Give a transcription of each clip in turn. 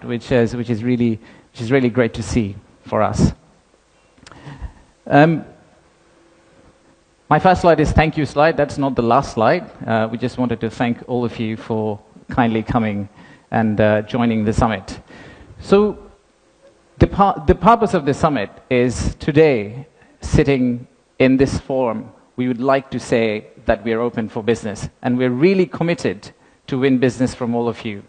which is really great to see for us. My first slide is thank you slide. That's not the last slide. We just wanted to thank all of you for kindly coming and joining the summit. So the purpose of the summit is today, sitting in this forum, we would like to say that we are open for business, and we're really committed to win business from all of you.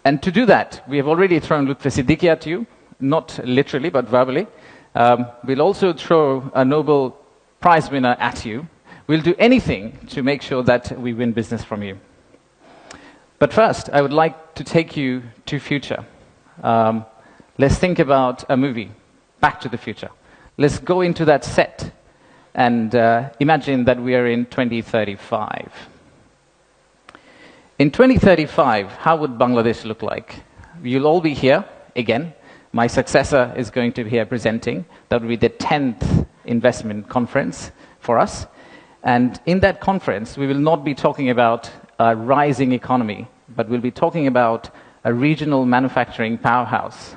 And to do that, we have already thrown Lutfi Siddiqui at you, not literally, but verbally. We'll also throw a Nobel Prize winner at you. We'll do anything to make sure that we win business from you. But first, I would like to take you to future. Let's think about a movie, Back to the Future. Let's go into that set and imagine that we are in 2035. In 2035, how would Bangladesh look like? You'll all be here again. My successor is going to be here presenting. That will be the 10th investment conference for us. And in that conference, we will not be talking about a rising economy, but we'll be talking about a regional manufacturing powerhouse.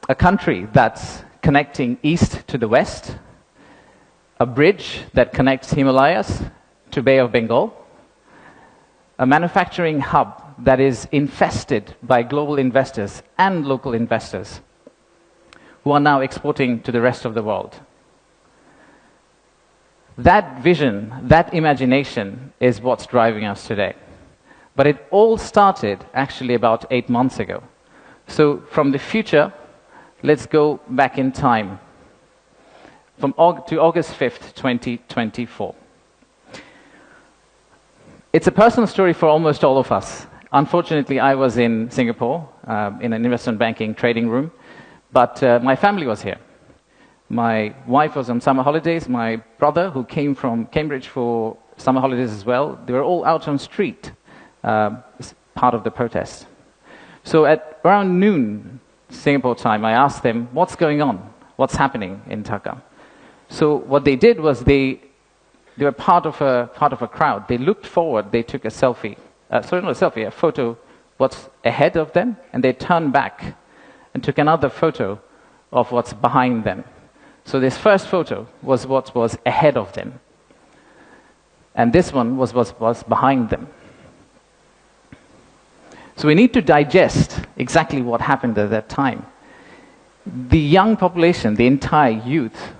A country that's connecting east to the west, a bridge that connects Himalayas to Bay of Bengal, a manufacturing hub that is infested by global investors and local investors who are now exporting to the rest of the world. That vision, that imagination is what's driving us today. But it all started actually about 8 months ago. So from the future, let's go back in time to August 5th, 2024. It's a personal story for almost all of us. Unfortunately, I was in Singapore in an investment banking trading room, but my family was here. My wife was on summer holidays. My brother, who came from Cambridge for summer holidays as well, they were all out on the street as part of the protest. So at around noon Singapore time, I asked them, what's going on? What's happening in Dhaka? So what they did was they were part of a crowd. They looked forward. They took a selfie. Sorry, not a selfie, a photo what's ahead of them, and they turned back and took another photo of what's behind them. So this first photo was what was ahead of them, and this one was what was behind them. So we need to digest exactly what happened at that time. The young population, the entire youth,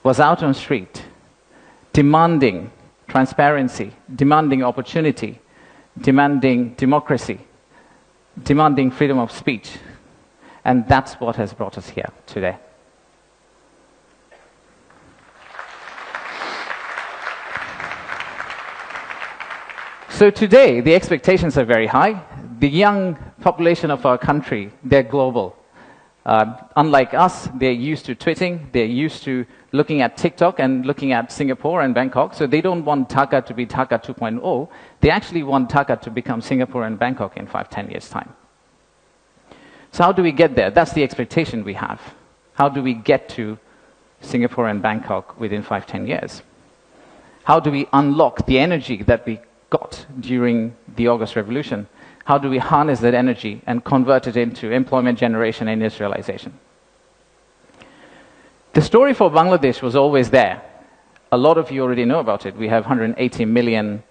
was out on the street demanding transparency, demanding opportunity, demanding democracy, demanding freedom of speech. And that's what has brought us here today. So today, the expectations are very high. The young population of our country, they're global. Unlike us, they're used to tweeting, they're used to looking at TikTok and looking at Singapore and Bangkok, so they don't want Dhaka to be Dhaka 2.0. They actually want Dhaka to become Singapore and Bangkok in 5-10 years' time. So how do we get there? That's the expectation we have. How do we get to Singapore and Bangkok within 5-10 years? How do we unlock the energy that we got during the August Revolution? How do we harness that energy and convert it into employment generation and industrialization? The story for Bangladesh was always there. A lot of you already know about it. We have 180 million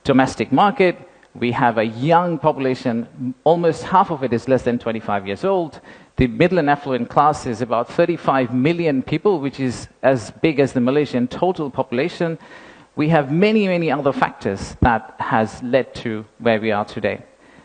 domestic market. We have a young population. Almost half of it is less than 25 years old. The middle and affluent class is about 35 million people, which is as big as the Malaysian total population. We have many, many other factors that has led to where we are today.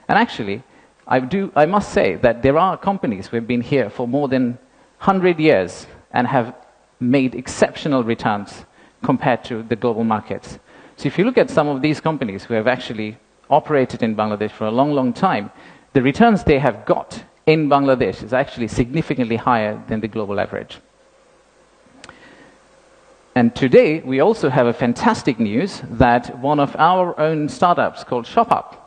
And actually, I must say that there are companies who have been here for more than 100 years and have made exceptional returns compared to the global markets. So if you look at some of these companies who have actually operated in Bangladesh for a long, long time, the returns they have got in Bangladesh is actually significantly higher than the global average. And today, we also have a fantastic news that one of our own startups called ShopUp,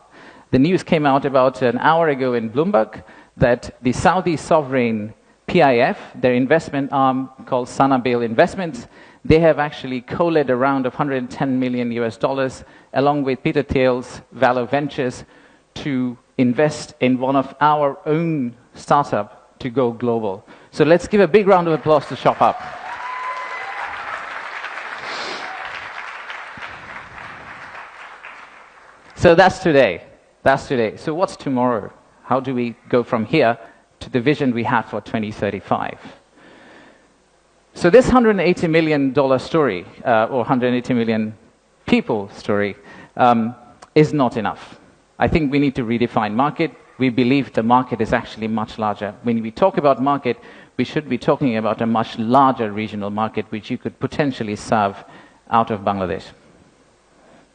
the news came out about an hour ago in Bloomberg that the Saudi sovereign PIF, their investment arm called Sanabil Investments, They have actually co-led a round of 110 million US dollars, along with Peter Thiel's Valor Ventures, to invest in one of our own startup to go global. So let's give a big round of applause to ShopUp. So that's today. That's today. So what's tomorrow? How do we go from here to the vision we have for 2035? So this $180 million story, or 180 million people story, is not enough. I think we need to redefine market. We believe the market is actually much larger. When we talk about market, we should be talking about a much larger regional market which you could potentially serve out of Bangladesh.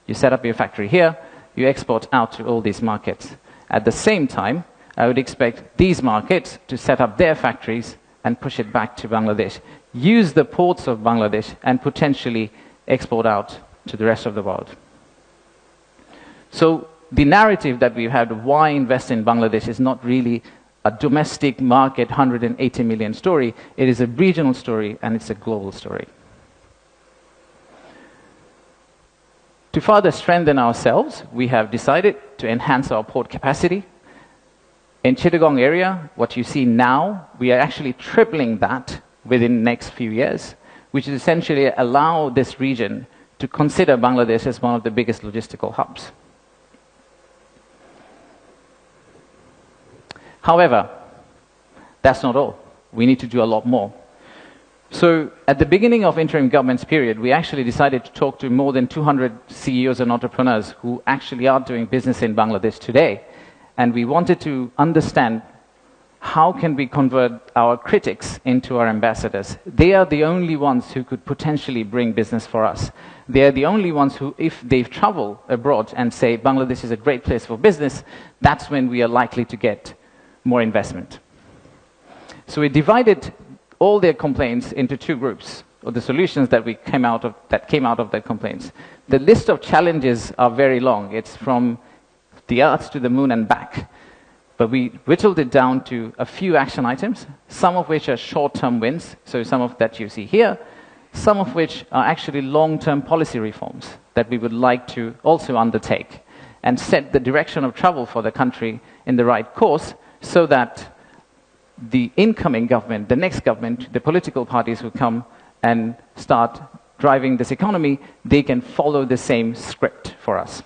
You set up your factory here, you export out to all these markets. At the same time, I would expect these markets to set up their factories and push it back to Bangladesh. Use the ports of Bangladesh and potentially export out to the rest of the world. So the narrative that we've had, why invest in Bangladesh, is not really a domestic market 180 million story. It is a regional story and it's a global story. To further strengthen ourselves, we have decided to enhance our port capacity. In Chittagong area, what you see now, we are actually tripling that within the next few years, which is essentially allow this region to consider Bangladesh as one of the biggest logistical hubs. However, that's not all. We need to do a lot more. So at the beginning of interim government's period, we actually decided to talk to more than 200 CEOs and entrepreneurs who actually are doing business in Bangladesh today. And we wanted to understand how can we convert our critics into our ambassadors. They are the only ones who could potentially bring business for us. They are the only ones who, if they travel abroad and say Bangladesh is a great place for business, that's when we are likely to get more investment. So we divided all their complaints into two groups, or the solutions that came out of their complaints. The list of challenges are very long. It's from the Earth to the Moon and back. But we whittled it down to a few action items, some of which are short-term wins, so some of that you see here, some of which are actually long-term policy reforms that we would like to also undertake and set the direction of travel for the country in the right course so that the incoming government, the next government, the political parties who come and start driving this economy, they can follow the same script for us.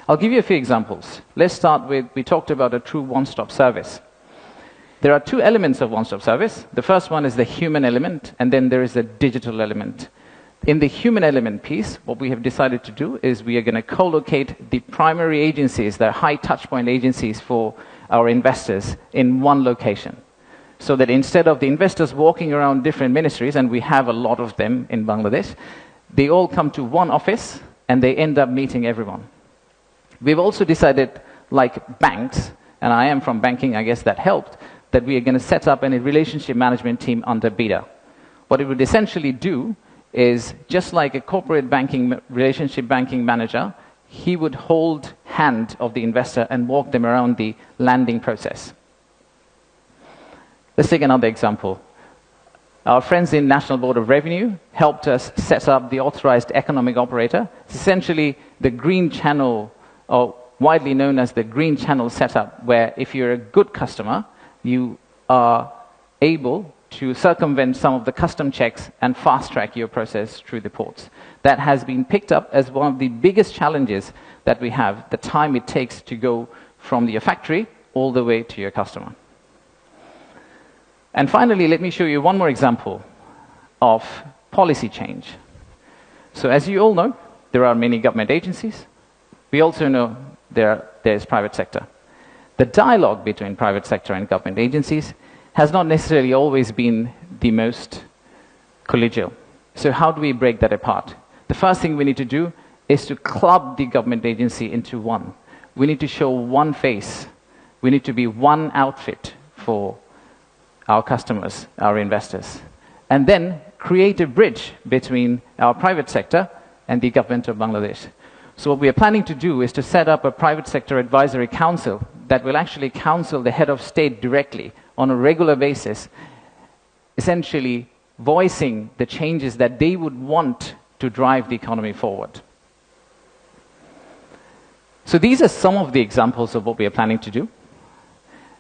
I'll give you a few examples. Let's start with, we talked about a true one-stop service. There are two elements of one-stop service. The first one is the human element, and then there is the digital element. In the human element piece, what we have decided to do is we are going to co-locate the primary agencies, the high touchpoint agencies for our investors in one location. So that instead of the investors walking around different ministries, and we have a lot of them in Bangladesh, they all come to one office and they end up meeting everyone. We've also decided, like banks, and I am from banking, I guess that helped, that we are going to set up a relationship management team under BIDA. What it would essentially do is, just like a corporate banking, relationship banking manager, he would hold hand of the investor and walk them around the landing process. Let's take another example. Our friends in National Board of Revenue helped us set up the authorized economic operator. It's essentially the green channel, or widely known as the green channel setup, where if you're a good customer, you are able to circumvent some of the custom checks and fast-track your process through the ports. That has been picked up as one of the biggest challenges that we have, the time it takes to go from your factory all the way to your customer. And finally, let me show you one more example of policy change. So as you all know, there are many government agencies. We also know there's private sector. The dialogue between private sector and government agencies has not necessarily always been the most collegial. So how do we break that apart? The first thing we need to do is to club the government agency into one. We need to show one face. We need to be one outfit for our customers, our investors. And then create a bridge between our private sector and the government of Bangladesh. So what we are planning to do is to set up a private sector advisory council that will actually counsel the head of state directly on a regular basis, essentially voicing the changes that they would want to drive the economy forward. So these are some of the examples of what we are planning to do.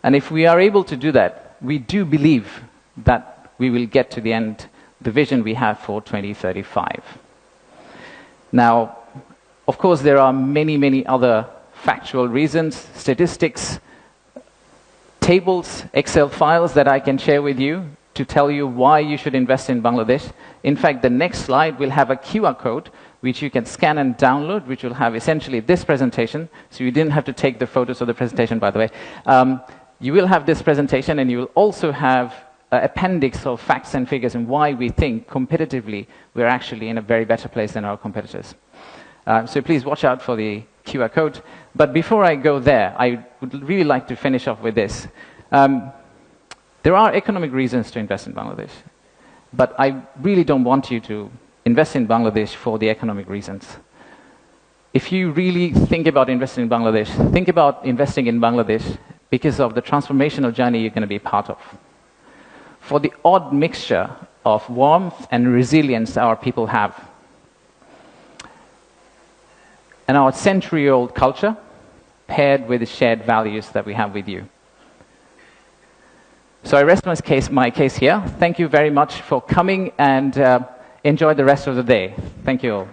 And if we are able to do that, we do believe that we will get to the end, the vision we have for 2035. Now, of course, there are many, many other factual reasons, statistics, tables, Excel files that I can share with you to tell you why you should invest in Bangladesh. In fact, the next slide will have a QR code which you can scan and download, which will have essentially this presentation. So you didn't have to take the photos of the presentation, by the way. You will have this presentation, and you will also have an appendix of facts and figures and why we think competitively we're actually in a very better place than our competitors. So please watch out for the QR code. But before I go there, I would really like to finish off with this. There are economic reasons to invest in Bangladesh, but I really don't want you to invest in Bangladesh for the economic reasons. If you really think about investing in Bangladesh, think about investing in Bangladesh because of the transformational journey you're going to be part of. For the odd mixture of warmth and resilience our people have, and our century-old culture paired with the shared values that we have with you. So I rest my case here. Thank you very much for coming, and enjoy the rest of the day. Thank you all.